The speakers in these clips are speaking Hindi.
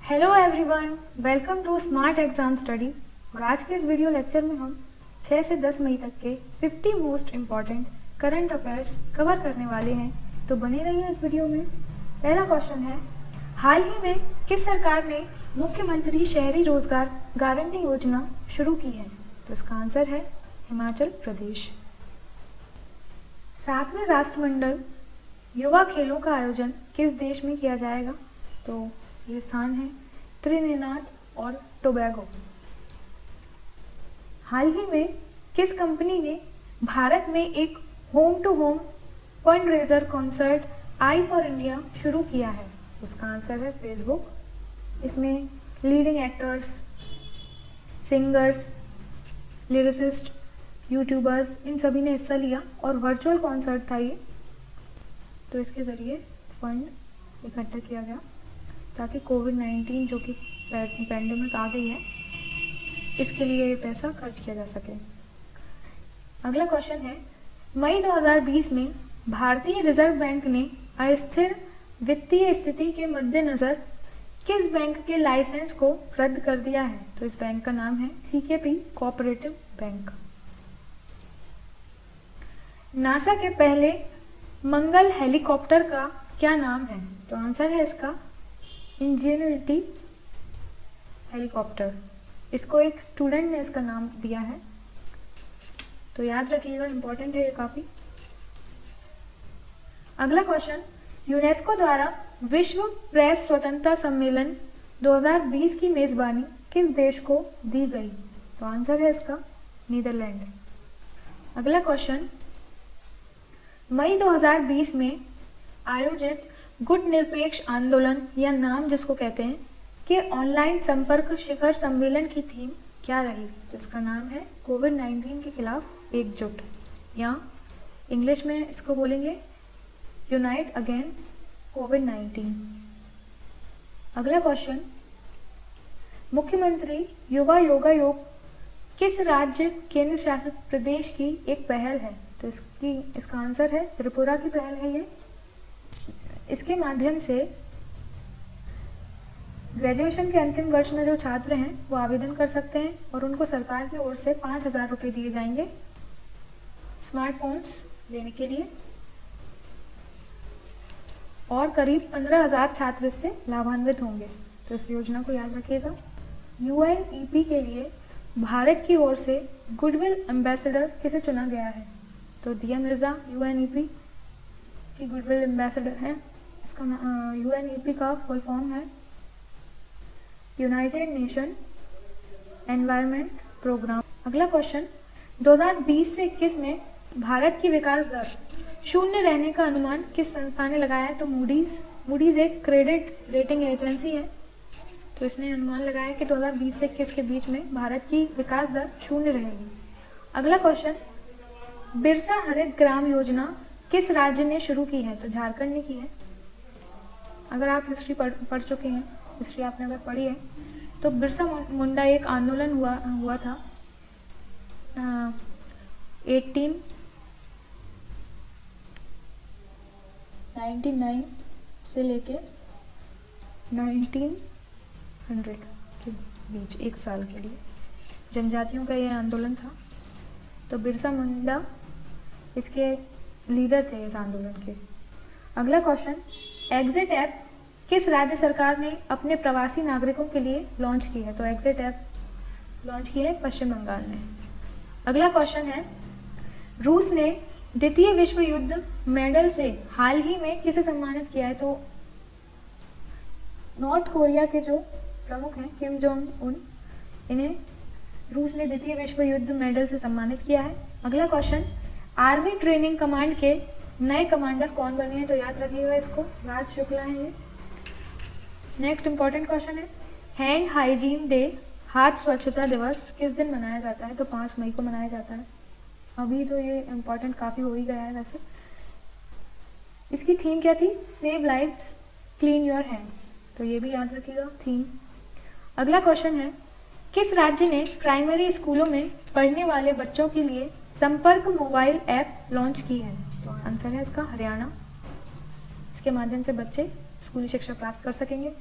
Hello everyone, welcome to smart exam study. और आज के इस वीडियो लेक्चर में हम 6 से 10 मई तक के 50 most important current affairs cover करने वाले हैं, तो बने रहिए इस वीडियो में। पहला क्वेश्चन है, हाल ही में किस सरकार ने मुख्यमंत्री शहरी रोजगार गारंटी योजना शुरू की है? तो इसका आंसर है हिमाचल प्रदेश। 7वें राष्ट्रमंडल युवा खेलों का आयोजन किस देश में किया जाएगा? तो ये स्थान है त्रिनिदाद और टोबैगो। हाल ही में किस कंपनी ने भारत में एक home to home fund raiser concert I for India शुरू किया है? उसका आंसर है फेसबुक। इसमें leading actors, singers, lyricist, youtubers, इन सभी ने हिस्सा लिया और वर्चुअल कॉन्सर्ट था ये। तो इसके ज़रिए फंड इकट्ठा किया गया ताकि कोविड-19 जो कि पैंडेमिक आ गई है, इसके लिए ये पैसा खर्च किया जा सके। अगला क्वेश्चन है, मई 2020 में भारतीय रिजर्व बैंक ने अस्थिर वित्तीय स्थिति के मद्देनजर किस बैंक के लाइसेंस को रद्द कर दिया है? तो इस बैंक का नाम है सीकेपी कोऑपरेटिव बैंक। नासा के पहले मंगल हेलीकॉप्टर का क्या नाम है? तो आंसर है इसका इंजेन्युइटी हेलीकॉप्टर। इसको एक स्टूडेंट ने इसका नाम दिया है, तो याद रखिएगा, इंपॉर्टेंट है ये काफी। अगला क्वेश्चन, यूनेस्को द्वारा विश्व प्रेस स्वतंत्रता सम्मेलन 2020 की मेजबानी किस देश को दी गई? तो आंसर है इसका नीदरलैंड। अगला क्वेश्चन, मई 2020 में आयोजित गुट निरपेक्ष आंदोलन या नाम जिसको कहते हैं कि ऑनलाइन संपर्क शिखर सम्मेलन की थीम क्या रही? तो इसका नाम है कोविड-19 के खिलाफ एकजुट, या इंग्लिश में इसको बोलेंगे यूनाइट अगेंस्ट कोविड-19। अगला क्वेश्चन, मुख्यमंत्री युवा योगा योग किस राज्य केंद्र शासित प्रदेश की एक पहल है? तो इसका आंसर है त्रिपुरा की पहल है ये। इसके माध्यम से ग्रेजुएशन के अंतिम वर्ष में जो छात्र हैं वो आवेदन कर सकते हैं और उनको सरकार की ओर से 5,000 रुपये दिए जाएंगे स्मार्टफोन्स लेने के लिए, और करीब 15,000 छात्र इससे लाभान्वित होंगे। तो इस योजना को याद रखिएगा। यूएनईपी के लिए भारत की ओर से गुडविल एम्बेसडर किसे चुना गया है? तो दिया मिर्जा यूएनईपी की गुडविल एम्बेसडर हैं। इसका यूएनईपी का फुल फॉर्म है यूनाइटेड नेशन एनवायरनमेंट प्रोग्राम। अगला क्वेश्चन, 2020 से 21 में भारत की विकास दर शून्य रहने का अनुमान किस संस्था ने लगाया है? तो मूडीज एक क्रेडिट रेटिंग एजेंसी है, तो इसने अनुमान लगाया कि 2020 से 21 के बीच में भारत की विकास दर शून्य रहेगी। अगला क्वेश्चन, बिरसा हरित ग्राम योजना किस राज्य ने शुरू की है? तो झारखंड ने की है। अगर आप हिस्ट्री पढ़ चुके हैं, हिस्ट्री आपने अगर पढ़ी है, तो बिरसा मुंडा एक आंदोलन हुआ था 1899 से लेके 1900 के बीच, एक साल के लिए जनजातियों का यह आंदोलन था। तो बिरसा मुंडा इसके लीडर थे इस आंदोलन के। अगला क्वेश्चन, एग्जिट ऐप किस राज्य सरकार ने अपने प्रवासी नागरिकों के लिए लॉन्च की है? तो एग्जिट ऐप लॉन्च की है पश्चिम बंगाल ने। अगला क्वेश्चन है, रूस ने द्वितीय विश्व युद्ध मेडल से हाल ही में किसे सम्मानित किया है? तो नॉर्थ कोरिया के जो प्रमुख हैं किम जोंग उन, इन्हें रूस ने द्वितीय विश्व युद्ध मेडल से सम्मानित किया है। अगला क्वेश्चन, आर्मी ट्रेनिंग कमांड के नए कमांडर कौन बने हैं? तो याद रखिएगा इसको, राज शुक्ला है ये। नेक्स्ट इंपॉर्टेंट क्वेश्चन है, हैंड हाइजीन डे, हाथ स्वच्छता दिवस किस दिन मनाया जाता है? तो 5 मई को मनाया जाता है। अभी तो ये इंपॉर्टेंट काफी हो ही गया है वैसे। इसकी थीम क्या थी? Save lives clean your hands, तो ये भी याद रखिएगा थीम। अगला क्वेश्चन है, किस राज्य ने प्राइमरी स्कूलों में पढ़ने वाले बच्चों के लिए संपर्क मोबाइल ऐप लॉन्च की है? तो आंसर है इसका हरियाणा। इसके माध्यम से बच्चे स्कूली शिक्षा प्राप्त कर सकेंगे।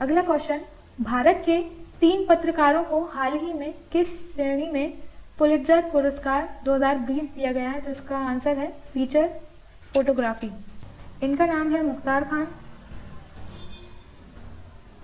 अगला क्वेश्चन, भारत के 3 पत्रकारों को हाल ही में किस श्रेणी में पुलित्जर पुरस्कार 2020 दिया गया है? तो इसका आंसर है फीचर फोटोग्राफी। इनका नाम है मुख्तार खान,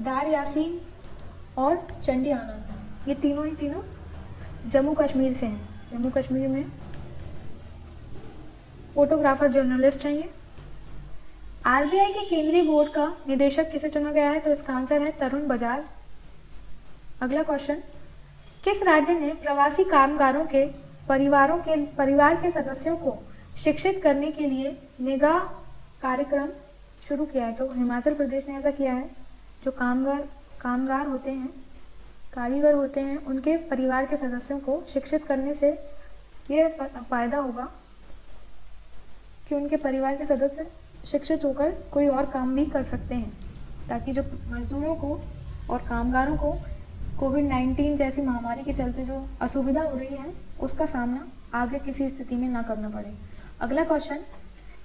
डार यासीन और चंडी आनंद। ये तीनों ही तीनों जम्मू कश्मीर से हैं। जम्मू कश्मीर में फोटोग्राफर जर्नलिस्ट हैं ये। आरबीआई के केंद्रीय बोर्ड का निदेशक किसे चुना गया है? तो इसका आंसर है तरुण बजाज। अगला क्वेश्चन, किस राज्य ने प्रवासी कामगारों के परिवार के सदस्यों को शिक्षित करने के लिए निगाह कार्यक्रम शुरू किया है? तो हिमाचल प्रदेश ने ऐसा किया है। जो कामगार होते हैं, कारीगर होते हैं, उनके परिवार के सदस्यों को शिक्षित करने से ये फायदा होगा कि उनके परिवार के सदस्य शिक्षित होकर कोई और काम भी कर सकते हैं, ताकि जो मजदूरों को और कामगारों को कोविड-19 जैसी महामारी के चलते जो असुविधा हो रही है उसका सामना आगे किसी स्थिति में ना करना पड़े। अगला क्वेश्चन,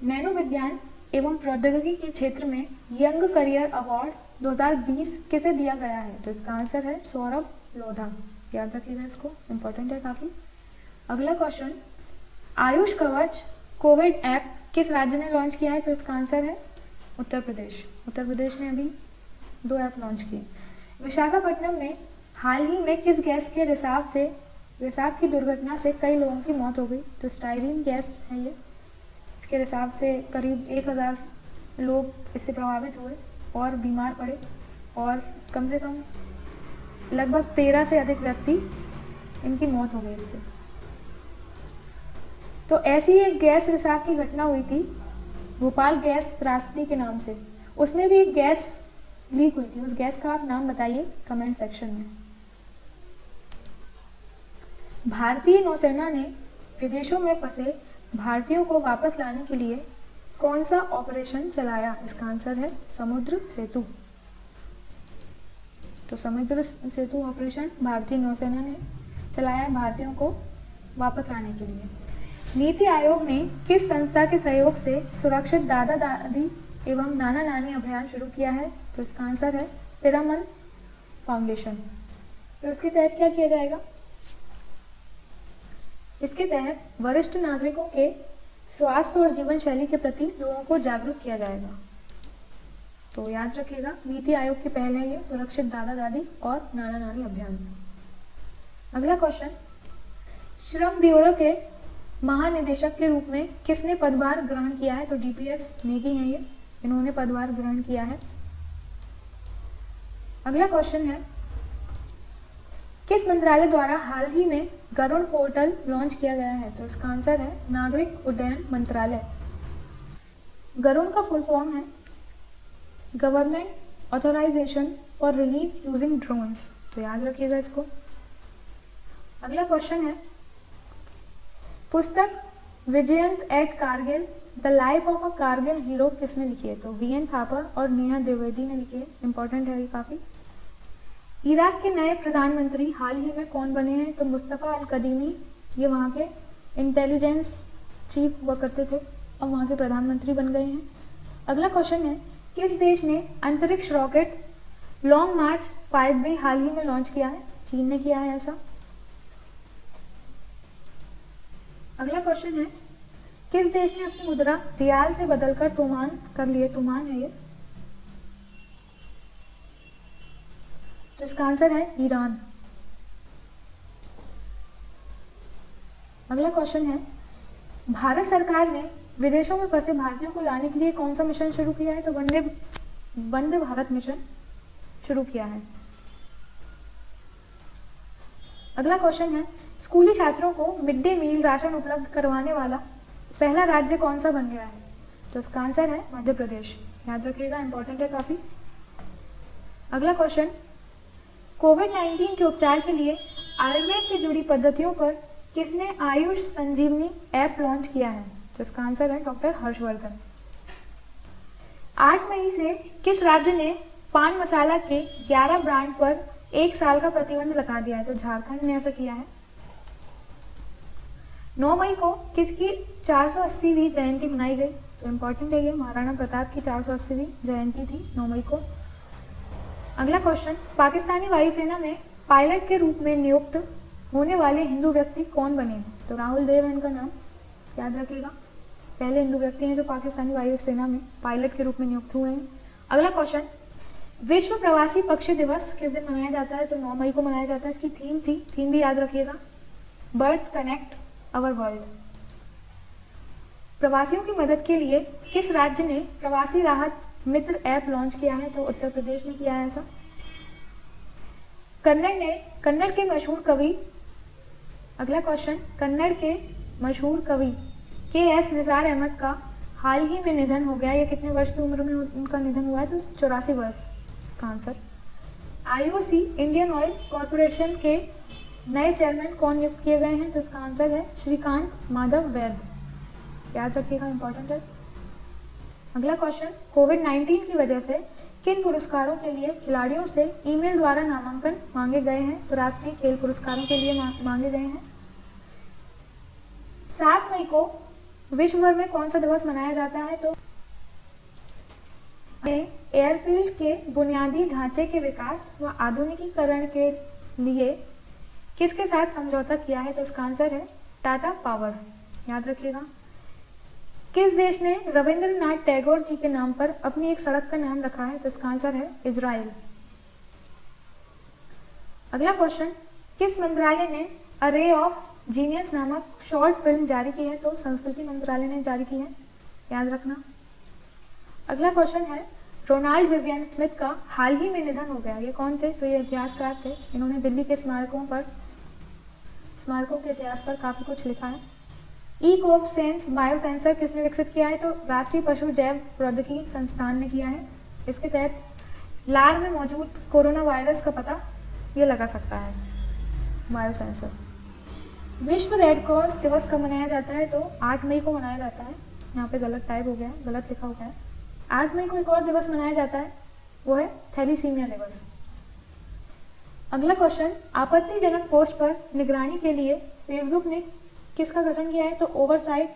नैनो विज्ञान एवं प्रौद्योगिकी के क्षेत्र में यंग करियर अवार्ड 2020 किसे दिया गया है? तो इसका आंसर है सौरभ लोधा। याद रखिएगा, इसको इंपॉर्टेंट है काफी। अगला क्वेश्चन, आयुष कवच कोविड ऐप किस राज्य ने लॉन्च किया है? तो इसका आंसर है उत्तर प्रदेश। उत्तर प्रदेश ने अभी 2 ऐप लॉन्च किए। विशाखापट्टनम में हाल ही में किस गैस के रिसाव की दुर्घटना से कई लोगों की मौत हो गई? तो स्टाइरीन गैस है ये। इसके रिसाव से करीब 1000 लोग इससे प्रभावित हुए और बीमार पड़े, और कम से कम लगभग 13 से अधिक व्यक्ति इनकी मौत हो गई इससे। तो ऐसी एक गैस रिसाव की घटना हुई थी भोपाल गैस त्रासदी के नाम से। उसमें भी एक गैस लीक हुई थी। उस गैस का आप नाम बताइए कमेंट सेक्शन में। भारतीय नौसेना ने विदेशों में फंसे भारतीयों को वापस लाने के लिए कौन सा ऑपरेशन चलाया? इसका आंसर है समुद्र सेतु। तो समुद्र सेतु ऑपरेशन भारतीय नौसेना ने चलाया भारतीयों को वापस लाने के लिए। नीति आयोग ने किस संस्था के सहयोग से सुरक्षित दादा दादी एवं नाना नानी अभियान शुरू किया है? तो इसका आंसर है पिरामल फाउंडेशन। तो इसके तहत क्या किया जाएगा? इसके तहत वरिष्ठ नागरिकों के स्वास्थ्य और जीवन शैली के प्रति लोगों को जागरूक किया जाएगा। तो याद रखिएगा, नीति आयोग की पहल है ये सुरक्षित दादा दादी और नाना नानी अभियान। अगला क्वेश्चन, श्रम ब्यूरो के महानिदेशक के रूप में किसने पदभार ग्रहण किया है? तो डीपीएस नेगी हैं ये, इन्होंने पदभार ग्रहण किया है। अगला क्वेश्चन है, किस मंत्रालय द्वारा हाल ही में गरुड़ पोर्टल लॉन्च किया गया है? तो इसका आंसर है नागरिक उड्डयन मंत्रालय। गरुड़ का फुल फॉर्म है government authorisation for relief using drones. तो याद रखिएगा इसको। अगला क्वेश्चन है, पुस्तक Vijyant at Kargil the life of a Kargil hero किसने लिखी है? तो वीएन थापर और नेहा द्विवेदी ने लिखी है। इंपॉर्टेंट है ये काफी। इराक के नए प्रधानमंत्री हाल ही में कौन बने हैं? तो मुस्तफ़ा अल कदीमी। ये वहाँ के इंटेलिजेंस चीफ हुआ करते थे, अब वहाँ के प्रधानमंत्री बन गए हैं। अगला क्वेश्चन है, किस देश ने अंतरिक्ष रॉकेट लॉन्ग मार्च 5B हाल ही में लॉन्च किया है? चीन ने किया है ऐसा। अगला क्वेश्चन है, किस देश ने अपनी मुद्रा रियाल से बदलकर तुमान कर लिए? तुमान है ये। तो इसका आंसर है ईरान। अगला क्वेश्चन है, भारत सरकार ने विदेशों में फंसे भारतीयों को लाने के लिए कौन सा मिशन शुरू किया है? तो वंदे भारत मिशन शुरू किया है। अगला क्वेश्चन है, स्कूली छात्रों को मिड डे मील राशन उपलब्ध करवाने वाला पहला राज्य कौन सा बन गया है? तो इसका आंसर है मध्य प्रदेश। याद रखिएगा, इंपॉर्टेंट है काफी। अगला क्वेश्चन, कोविड-19 के उपचार के लिए आयुर्वेद से जुड़ी पद्धतियों पर किसने आयुष संजीवनी ऐप लॉन्च किया है? तो इसका आंसर है डॉक्टर हर्षवर्धन। 8 मई से किस राज्य ने पान मसाला के 11 ब्रांड पर 1 साल का प्रतिबंध लगा दिया है? तो झारखंड ने ऐसा किया है। 9 मई को किसकी 480वीं जयंती मनाई गई? तो इम्पोर्टेंट है ये, महाराणा प्रताप की 480वीं जयंती थी 9 मई को। अगला क्वेश्चन, पाकिस्तानी वायुसेना में पायलट के रूप में नियुक्त होने वाले हिंदू व्यक्ति कौन बने हैं? तो राहुल देव है इनका नाम, याद रखिएगा। पहले हिंदू व्यक्ति हैं जो पाकिस्तानी वायुसेना में पायलट के रूप में नियुक्त हुए हैं। अगला क्वेश्चन, विश्व प्रवासी पक्षी दिवस किस दिन मनाया जाता है? तो 9 मई को मनाया जाता है। इसकी थीम भी याद रखिएगा, बर्ड्स कनेक्ट अवर वर्ल्ड। प्रवासियों की मदद के लिए किस राज्य ने प्रवासी राहत मित्र ऐप लॉन्च किया है? तो उत्तर प्रदेश ने किया है ऐसा। कन्नड़ के मशहूर कवि, अगला क्वेश्चन, कन्नड़ के मशहूर कवि के.एस. निसार अहमद का हाल ही में निधन हो गया। ये कितने वर्ष की उम्र में उनका निधन हुआ है? तो 84 वर्ष इसका answer. IOC Indian oil corporation के नए चेयरमैन कौन नियुक्त किए गए हैं? तो इसका आंसर है श्रीकांत माधव वैद, याद रखिएगा, इंपॉर्टेंट है। अगला क्वेश्चन, कोविड-19 की वजह से किन पुरस्कारों के लिए खिलाड़ियों से ईमेल द्वारा नामांकन मांगे गए हैं? तो राष्ट्रीय खेल पुरस्कारों के लिए मांगे गए हैं। 7 मई को विश्व भर में कौन सा दिवस मनाया जाता है? तो एयरफील्ड के बुनियादी ढांचे के विकास व आधुनिकीकरण के लिए किसके साथ समझौता किया है? तो इसका आंसर है टाटा पावर, याद रखिएगा। किस देश ने रविंद्रनाथ टैगोर जी के नाम पर अपनी एक सड़क का नाम रखा है? तो इसका आंसर है इजराइल। अगला क्वेश्चन, किस मंत्रालय ने अ रे ऑफ जीनियस नामक शॉर्ट फिल्म जारी की है? तो संस्कृति मंत्रालय ने जारी की है, याद रखना। अगला क्वेश्चन है, रोनाल्ड विवियन स्मिथ का हाल ही में निधन हो गया। ये कौन थे? तो ये इतिहासकार थे। इन्होंने दिल्ली के स्मारकों के इतिहास पर काफी कुछ लिखा है। ई-कोव सेंस बायोसेंसर किसने विकसित किया है? तो राष्ट्रीय पशु जैव प्रौद्योगिकी संस्थान ने किया है। इसके तहत लार में मौजूद कोरोना वायरस का पता ये लगा सकता है, बायोसेंसर। विश्व रेड क्रॉस दिवस कब मनाया जाता है? तो 8 मई को मनाया जाता है। यहाँ पे गलत टाइप हो गया, गलत लिखा हुआ है। 8 मई को एक और दिवस मनाया जाता है, वो है थैलीसीमिया दिवस। अगला क्वेश्चन, आपत्तिजनक पोस्ट पर निगरानी के लिए फेसबुक ने किसका गठन किया है? तो ओवरसाइट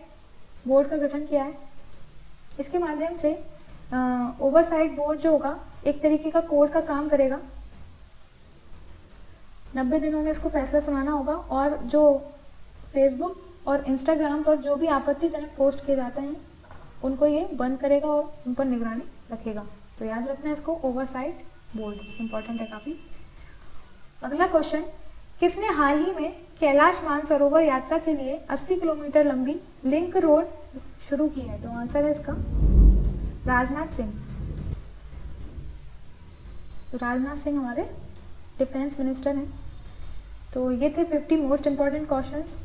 बोर्ड का गठन किया है। इसके माध्यम से ओवरसाइट बोर्ड जो होगा एक तरीके का कोर्ट का काम करेगा। 90 दिनों में इसको फैसला सुनाना होगा और जो फेसबुक और इंस्टाग्राम पर जो भी आपत्तिजनक पोस्ट किए जाते हैं उनको ये बंद करेगा और उन पर निगरानी रखेगा। तो याद रखना है इसको, ओवरसाइट बोर्ड, इंपॉर्टेंट है काफी। अगला क्वेश्चन, किसने हाल ही में कैलाश मानसरोवर यात्रा के लिए 80 किलोमीटर लंबी लिंक रोड शुरू की है? तो आंसर है इसका राजनाथ सिंह। राजनाथ सिंह हमारे डिफेंस मिनिस्टर हैं। तो ये थे 50 मोस्ट इंपॉर्टेंट क्वेश्चंस।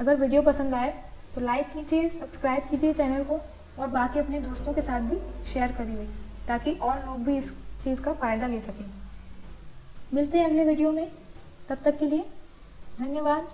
अगर वीडियो पसंद आए तो लाइक कीजिए, सब्सक्राइब कीजिए चैनल को और बाकी अपने दोस्तों के साथ भी शेयर करिए ताकि और लोग भी इस चीज़ का फ़ायदा ले सकें। मिलते हैं अगले वीडियो में, तब तक के लिए धन्यवाद।